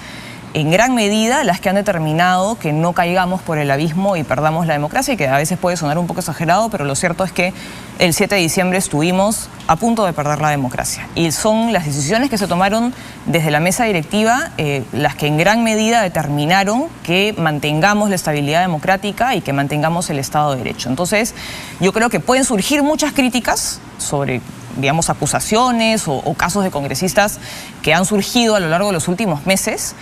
en gran medida las que han determinado que no caigamos por el abismo y perdamos la democracia, y que a veces puede sonar un poco exagerado, pero lo cierto es que el 7 de diciembre estuvimos a punto de perder la democracia. Y son las decisiones que se tomaron desde la mesa directiva las que en gran medida determinaron que mantengamos la estabilidad democrática y que mantengamos el Estado de Derecho. Entonces, yo creo que pueden surgir muchas críticas sobre, digamos, acusaciones o casos de congresistas que han surgido a lo largo de los últimos meses,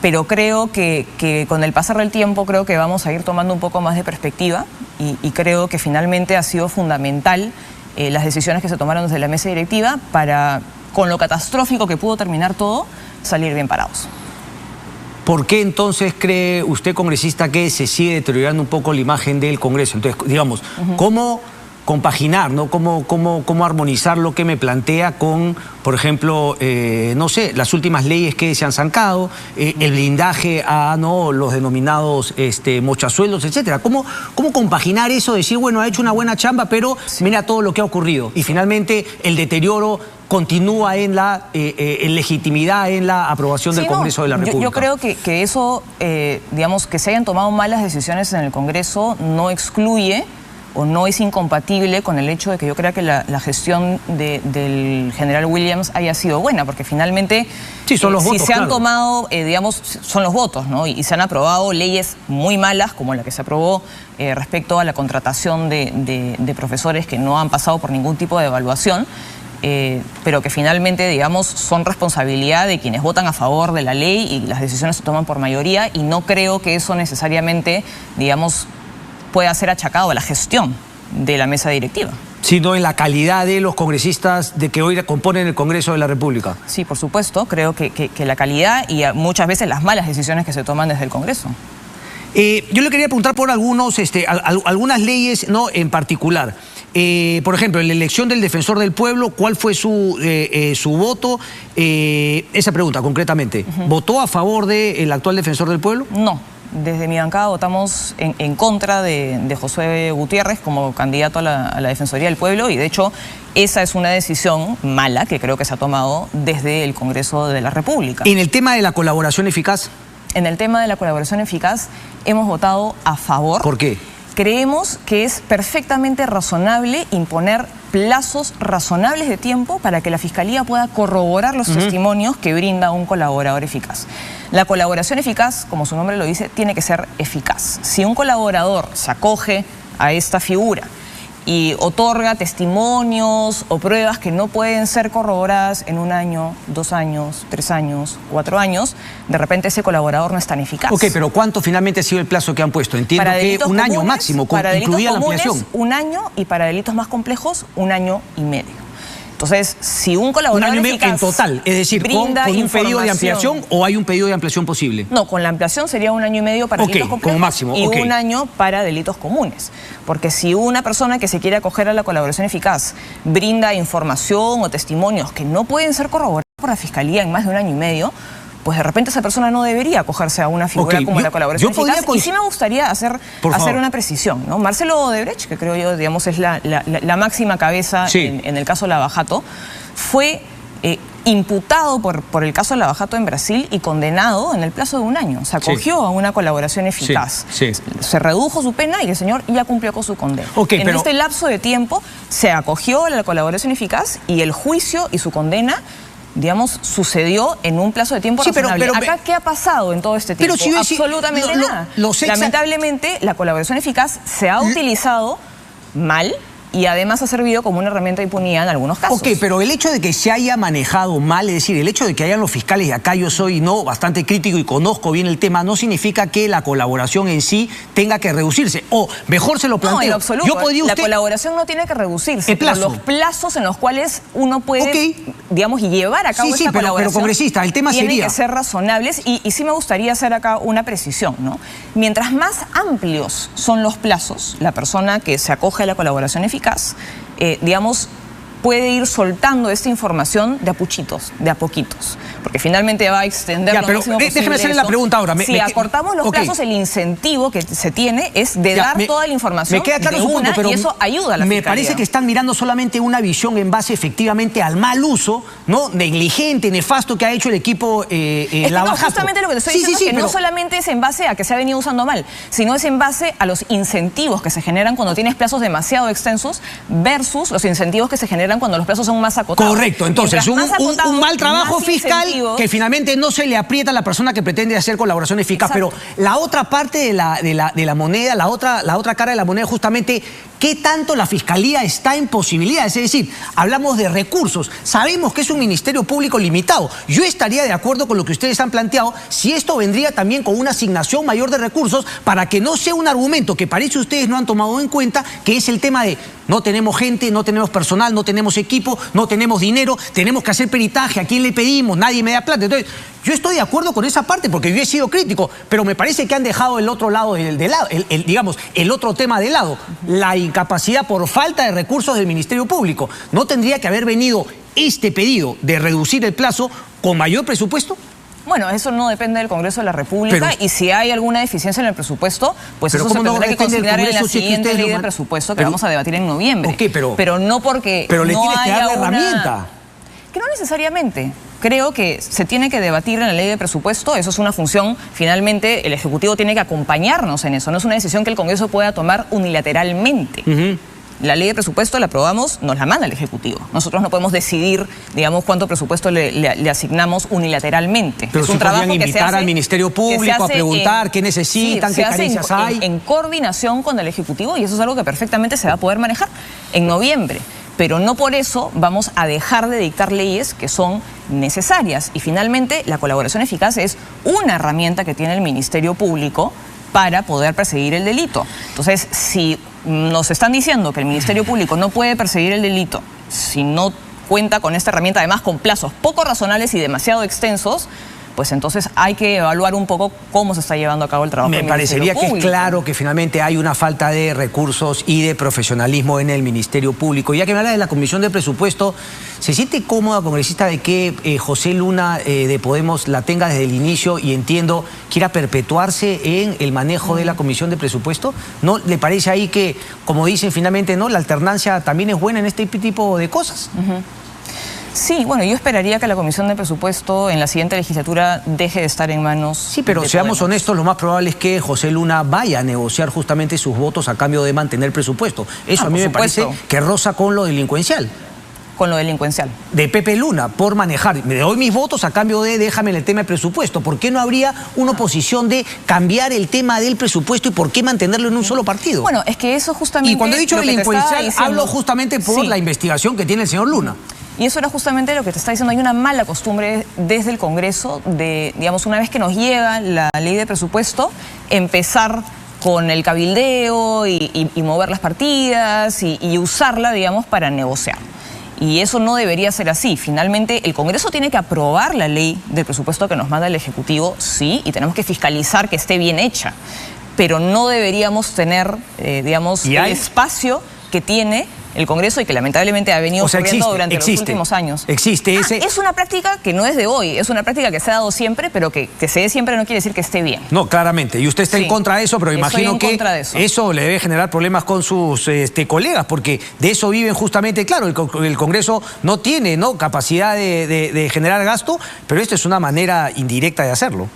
pero creo que con el pasar del tiempo creo que vamos a ir tomando un poco más de perspectiva, y creo que finalmente ha sido fundamental las decisiones que se tomaron desde la mesa directiva para, con lo catastrófico que pudo terminar todo, salir bien parados. ¿Por qué entonces cree usted, congresista, que se sigue deteriorando un poco la imagen del Congreso? Entonces, digamos, ¿cómo compaginar, ¿no? ¿Cómo armonizar lo que me plantea con, por ejemplo, no sé, las últimas leyes que se han zancado, el blindaje a los denominados mochasueldos, etcétera? ¿Cómo compaginar eso? Decir, bueno, ha hecho una buena chamba, pero mira todo lo que ha ocurrido. Y finalmente el deterioro continúa en la legitimidad en la aprobación del Congreso de la República. Yo creo que eso, digamos, que se hayan tomado malas decisiones en el Congreso no excluye o no es incompatible con el hecho de que yo crea que la gestión del general Williams haya sido buena, porque finalmente sí, son los votos, si se han claro. tomado, digamos, son los votos, ¿no? Y se han aprobado leyes muy malas, como la que se aprobó respecto a la contratación de profesores que no han pasado por ningún tipo de evaluación, pero que finalmente, digamos, son responsabilidad de quienes votan a favor de la ley y las decisiones se toman por mayoría, y no creo que eso necesariamente, digamos, pueda ser achacado a la gestión de la mesa directiva. Sino en la calidad de los congresistas de que hoy componen el Congreso de la República. Sí, por supuesto, creo que la calidad y muchas veces las malas decisiones que se toman desde el Congreso. Yo le quería preguntar por algunas leyes, ¿no?, en particular. Por ejemplo, en la elección del defensor del pueblo, ¿cuál fue su voto? Esa pregunta, concretamente. ¿Votó a favor del actual defensor del pueblo? No. Desde mi bancada votamos en contra de Josué Gutiérrez como candidato a la Defensoría del Pueblo, y de hecho esa es una decisión mala que creo que se ha tomado desde el Congreso de la República. ¿En el tema de la colaboración eficaz? En el tema de la colaboración eficaz hemos votado a favor. ¿Por qué? Creemos que es perfectamente razonable imponer plazos razonables de tiempo para que la Fiscalía pueda corroborar los testimonios que brinda un colaborador eficaz. La colaboración eficaz, como su nombre lo dice, tiene que ser eficaz. Si un colaborador se acoge a esta figura y otorga testimonios o pruebas que no pueden ser corroboradas en 1 año, 2 años, 3 años, 4 años, de repente ese colaborador no es tan eficaz. Ok, pero ¿cuánto finalmente ha sido el plazo que han puesto? Entiendo que 1 año máximo, incluida la ampliación. 1 año, y para delitos más complejos, 1 año y medio. Entonces, si un colaborador 1 año y medio eficaz en total, es decir, con un pedido de ampliación, ¿o hay un pedido de ampliación posible? No, con la ampliación sería 1 año y medio para delitos complejos como máximo, y 1 año para delitos comunes. Porque si una persona que se quiere acoger a la colaboración eficaz brinda información o testimonios que no pueden ser corroborados por la Fiscalía en más de 1 año y medio, pues de repente esa persona no debería acogerse a una figura como la colaboración eficaz. Y sí me gustaría hacer una precisión, ¿no? Marcelo Odebrecht, que creo yo, digamos, es la máxima cabeza en el caso Lava Jato, fue imputado por el caso Lava Jato en Brasil y condenado en el plazo de 1 año. Se acogió a una colaboración eficaz. Se redujo su pena y el señor ya cumplió con su condena. En este lapso de tiempo se acogió a la colaboración eficaz y el juicio y su condena, digamos, sucedió en un plazo de tiempo razonable. Acá, ¿qué ha pasado en todo este tiempo? Absolutamente nada. Lamentablemente, la colaboración eficaz se ha utilizado mal y además ha servido como una herramienta de impunidad en algunos casos. Ok, pero el hecho de que se haya manejado mal, es decir, el hecho de que hayan los fiscales, y acá yo soy bastante crítico y conozco bien el tema, no significa que la colaboración en sí tenga que reducirse. O mejor se lo planteo. No, en absoluto. La colaboración no tiene que reducirse. Pero los plazos en los cuales uno puede, digamos, llevar a cabo esta colaboración, pero congresista, el tema tienen sería que ser razonables y sí me gustaría hacer acá una precisión, ¿no? Mientras más amplios son los plazos, la persona que se acoge a la colaboración eficaz, digamos, puede ir soltando esta información de a puchitos, de a poquitos, porque finalmente va a extender lo máximo posible. Déjeme hacerle la pregunta ahora. Si acortamos los plazos, el incentivo que se tiene es de dar toda la información. Me queda claro su punto, pero y eso ayuda a la Fiscalía. Me parece que están mirando solamente una visión en base efectivamente al mal uso, ¿no?, negligente, nefasto que ha hecho el equipo Lava Jato. Justamente lo que te estoy diciendo es que no solamente es en base a que se ha venido usando mal, sino es en base a los incentivos que se generan cuando tienes plazos demasiado extensos versus los incentivos que se generan cuando los plazos son más acotados. Correcto, entonces un mal trabajo fiscal que finalmente no se le aprieta a la persona que pretende hacer colaboración eficaz. Pero la otra parte de la moneda, la otra cara de la moneda, justamente, ¿qué tanto la Fiscalía está en posibilidades? Es decir, hablamos de recursos, sabemos que es un ministerio público limitado. Yo estaría de acuerdo con lo que ustedes han planteado si esto vendría también con una asignación mayor de recursos para que no sea un argumento que parece ustedes no han tomado en cuenta, que es el tema de no tenemos gente, no tenemos personal, no tenemos equipo, no tenemos dinero, tenemos que hacer peritaje, ¿a quién le pedimos? Nadie me da plata. Entonces, yo estoy de acuerdo con esa parte porque yo he sido crítico, pero me parece que han dejado el otro lado, digamos, el otro tema de lado, la incapacidad por falta de recursos del Ministerio Público. ¿No tendría que haber venido este pedido de reducir el plazo con mayor presupuesto? Bueno, eso no depende del Congreso de la República, y si hay alguna deficiencia en el presupuesto, pues eso se tendrá que consignar en la siguiente ley de presupuesto que vamos a debatir en noviembre. Okay, pero no porque pero le no tienes que dar haya la herramienta. Que no necesariamente. creo que se tiene que debatir en la ley de presupuesto, eso es una función, finalmente el Ejecutivo tiene que acompañarnos en eso, no es una decisión que el Congreso pueda tomar unilateralmente. La ley de presupuesto la aprobamos, nos la manda el Ejecutivo. Nosotros no podemos decidir, digamos, cuánto presupuesto le asignamos unilateralmente. Pero es un trabajo que se hace al Ministerio Público a preguntar qué necesitan, qué carencias hay. En coordinación con el Ejecutivo, y eso es algo que perfectamente se va a poder manejar en noviembre. Pero no por eso vamos a dejar de dictar leyes que son necesarias. Y finalmente, la colaboración eficaz es una herramienta que tiene el Ministerio Público para poder perseguir el delito. Entonces, si nos están diciendo que el Ministerio Público no puede perseguir el delito si no cuenta con esta herramienta, además con plazos poco razonables y demasiado extensos, pues entonces hay que evaluar un poco cómo se está llevando a cabo el trabajo del Ministerio Público. Me parecería que es claro que finalmente hay una falta de recursos y de profesionalismo en el Ministerio Público. Ya que me habla de la Comisión de Presupuesto, ¿se siente cómoda, congresista, de que José Luna de Podemos la tenga desde el inicio y entiendo quiera perpetuarse en el manejo de la Comisión de Presupuesto? ¿No le parece ahí que, como dicen finalmente, no, la alternancia también es buena en este tipo de cosas? Sí, bueno, yo esperaría que la Comisión de Presupuesto en la siguiente legislatura deje de estar en manos. Sí, pero seamos honestos, lo más probable es que José Luna vaya a negociar justamente sus votos a cambio de mantener presupuesto. Eso a mí me parece que roza con lo delincuencial. Con lo delincuencial. De Pepe Luna, por manejar. Me doy mis votos a cambio de déjame el tema de presupuesto. ¿Por qué no habría una oposición de cambiar el tema del presupuesto y por qué mantenerlo en un solo partido? Bueno, es que eso justamente... Y cuando he dicho delincuencial, hablo justamente por la investigación que tiene el señor Luna. Y eso era justamente lo que te está diciendo. Hay una mala costumbre desde el Congreso de, digamos, una vez que nos llega la ley de presupuesto, empezar con el cabildeo y mover las partidas y usarla, digamos, para negociar. Y eso no debería ser así. Finalmente, el Congreso tiene que aprobar la ley del presupuesto que nos manda el Ejecutivo, sí, y tenemos que fiscalizar que esté bien hecha. Pero no deberíamos tener, digamos, el espacio que tiene el Congreso y que lamentablemente ha venido ocurriendo durante los últimos años. Es una práctica que no es de hoy, es una práctica que se ha dado siempre, pero que se dé siempre no quiere decir que esté bien. No, claramente. Y usted está en contra de eso, pero imagino que eso le debe generar problemas con sus colegas, porque de eso viven justamente. Claro, el Congreso no tiene capacidad de generar gasto, pero esto es una manera indirecta de hacerlo.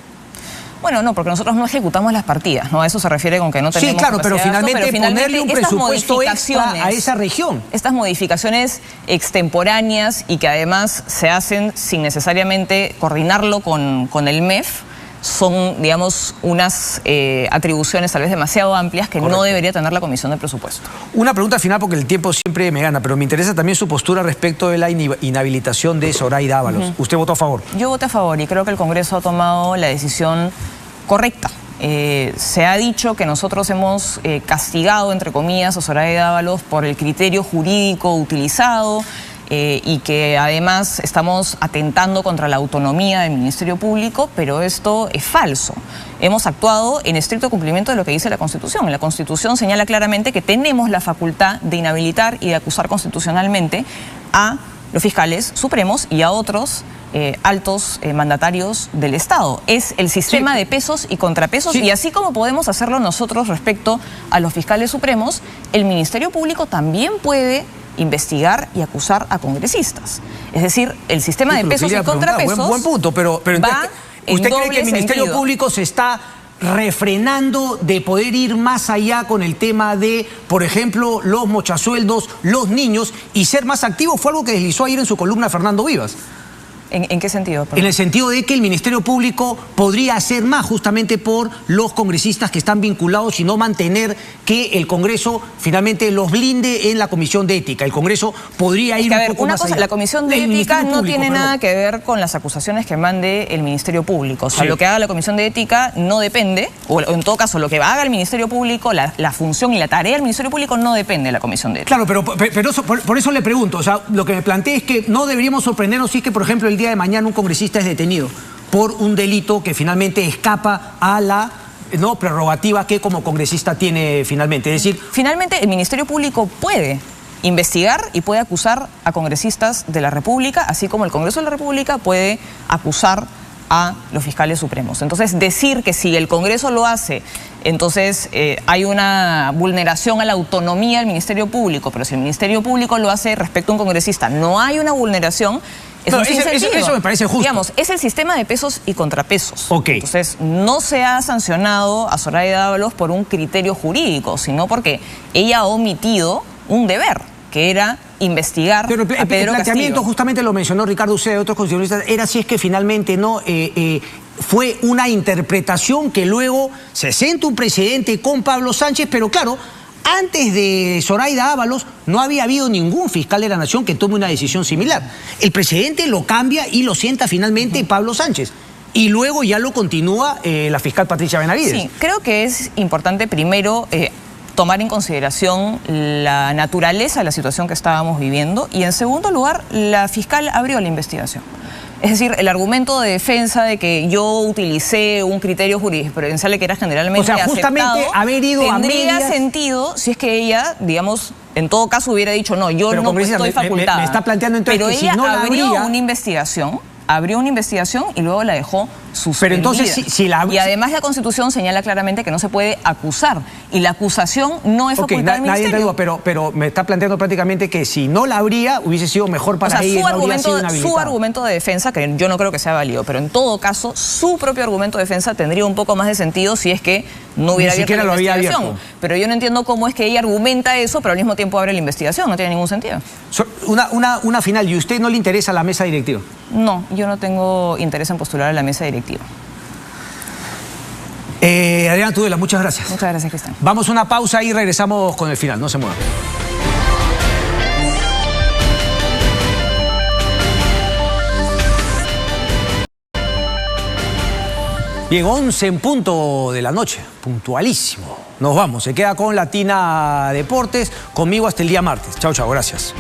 Bueno, no, porque nosotros no ejecutamos las partidas, ¿no? A eso se refiere con que no tenemos... Sí, claro, pero finalmente ponerle un presupuesto extra a esa región. Estas modificaciones extemporáneas y que además se hacen sin necesariamente coordinarlo con el MEF, son, digamos, unas atribuciones tal vez demasiado amplias que no debería tener la Comisión de Presupuesto. Una pregunta final, porque el tiempo siempre me gana, pero me interesa también su postura respecto de la inhabilitación de Zoraida Ábalos. ¿Usted votó a favor? Yo voté a favor y creo que el Congreso ha tomado la decisión correcta. Se ha dicho que nosotros hemos castigado, entre comillas, a Zoraida Ábalos por el criterio jurídico utilizado, y que además estamos atentando contra la autonomía del Ministerio Público, pero esto es falso. Hemos actuado en estricto cumplimiento de lo que dice la Constitución. La Constitución señala claramente que tenemos la facultad de inhabilitar y de acusar constitucionalmente a los fiscales supremos y a otros altos mandatarios del Estado. Es el sistema de pesos y contrapesos, y así como podemos hacerlo nosotros respecto a los fiscales supremos, el Ministerio Público también puede investigar y acusar a congresistas. Es decir, el sistema de pesos y contrapesos... Buen punto, pero ¿usted cree que el Ministerio Público se está refrenando de poder ir más allá con el tema de, por ejemplo, los mochasueldos, los niños, y ser más activo? Fue algo que deslizó ayer en su columna Fernando Vivas. ¿En qué sentido? Perdón. En el sentido de que el Ministerio Público podría hacer más justamente por los congresistas que están vinculados y no mantener que el Congreso finalmente los blinde en la Comisión de Ética. El Congreso podría ir un poco más allá. La Comisión de Ética no tiene nada que ver con las acusaciones que mande el Ministerio Público. O sea, lo que haga la Comisión de Ética no depende, o en todo caso lo que haga el Ministerio Público, la función y la tarea del Ministerio Público no depende de la Comisión de Ética. Claro, pero por eso le pregunto, o sea, lo que me planteé es que no deberíamos sorprendernos si es que, por ejemplo, el día de mañana un congresista es detenido por un delito que finalmente escapa a la prerrogativa que como congresista tiene finalmente. Es decir, finalmente el Ministerio Público puede investigar y puede acusar a congresistas de la República, así como el Congreso de la República puede acusar a los fiscales supremos. Entonces, decir que si el Congreso lo hace, entonces hay una vulneración a la autonomía del Ministerio Público, pero si el Ministerio Público lo hace respecto a un congresista, no hay una vulneración, Es un sinsentido. Eso me parece justo. Digamos, es el sistema de pesos y contrapesos. Ok. Entonces, no se ha sancionado a Zoraida Ábalos por un criterio jurídico, sino porque ella ha omitido un deber, que era investigar Pero a Pedro el planteamiento, Castillo. Justamente lo mencionó Ricardo Uceda y otros constitucionalistas, era si es que finalmente no fue una interpretación que luego se senta un precedente con Pablo Sánchez, pero claro, antes de Zoraida Ábalos no había habido ningún fiscal de la Nación que tome una decisión similar. El precedente lo cambia y lo sienta finalmente Pablo Sánchez. Y luego ya lo continúa la fiscal Patricia Benavides. Sí, creo que es importante primero tomar en consideración la naturaleza de la situación que estábamos viviendo y en segundo lugar, la fiscal abrió la investigación. Es decir, el argumento de defensa de que yo utilicé un criterio jurisprudencial que era generalmente aceptado, justamente haber ido tendría sentido si es que ella, digamos, en todo caso hubiera dicho no, yo pero no estoy facultada. Me está planteando entonces pero que ella si no la abrió habría... abrió una investigación y luego la dejó suspendida. Pero entonces, y además la Constitución señala claramente que no se puede acusar. Y la acusación no es facultad del Ministerio. Nadie te pero me está planteando prácticamente que si no la habría, hubiese sido mejor para ella. Su argumento de defensa, que yo no creo que sea válido, pero en todo caso, su propio argumento de defensa tendría un poco más de sentido si es que no hubiera abierto la investigación. Pero yo no entiendo cómo es que ella argumenta eso, pero al mismo tiempo abre la investigación. No tiene ningún sentido. Una final. ¿Y a usted no le interesa la mesa directiva? No, yo no tengo interés en postular a la mesa directiva. Adriana Tudela, muchas gracias. Muchas gracias, Cristian. Vamos a una pausa y regresamos con el final. No se muevan. Bien, 11 en punto de la noche, puntualísimo. Nos vamos, se queda con Latina Deportes, conmigo hasta el día martes. Chau, chau, gracias.